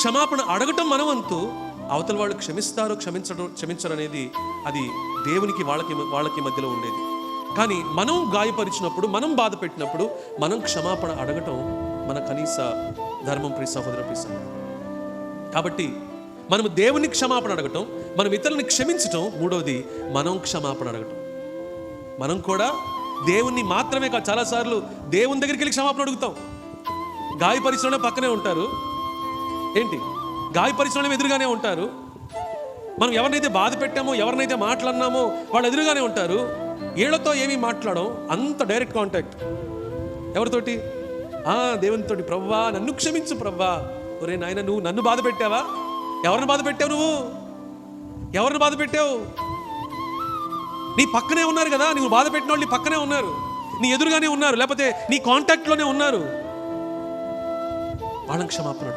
క్షమాపణ అడగటం మన వంతు. అవతల వాళ్ళు క్షమిస్తారు క్షమించరు అనేది అది దేవునికి వాళ్ళకి మధ్యలో ఉండేది. కానీ మనం గాయపరిచినప్పుడు, మనం బాధ పెట్టినప్పుడు మనం క్షమాపణ అడగటం మన కనీస ధర్మం. ప్రియ సహోదర, ప్రియ సహోదరి, కాబట్టి మనం దేవుని క్షమాపణ అడగటం, మనం ఇతరులని క్షమించటం. మూడవది మనం క్షమాపణ అడగటం. మనం కూడా దేవుణ్ణి మాత్రమే కాదు, చాలాసార్లు దేవుని దగ్గరికి వెళ్ళి క్షమాపణ అడుగుతాం. గాయపరిచిన పక్కనే ఉంటారు, ఏంటి గాయపరిచిన ఎదురుగానే ఉంటారు. మనం ఎవరినైతే బాధ పెట్టామో, ఎవరినైతే మాట్లాడినామో వాళ్ళు ఎదురుగానే ఉంటారు. ఏళ్లతో ఏమీ మాట్లాడడం, అంత డైరెక్ట్ కాంటాక్ట్. ఎవరితోటి? దేవునితోటి. ప్రవ్వా నన్ను క్షమించు ప్రవ్వా. ఒరే నాయన, నువ్వు నన్ను బాధ పెట్టావా? ఎవరిని బాధ పెట్టావు? నువ్వు ఎవరిని బాధ పెట్టావు? నీ పక్కనే ఉన్నారు కదా, నువ్వు బాధ పెట్టిన వాళ్ళు నీ పక్కనే ఉన్నారు, నీ ఎదురుగానే ఉన్నారు, లేకపోతే నీ కాంటాక్ట్లోనే ఉన్నారు. వాళ్ళని క్షమాపణ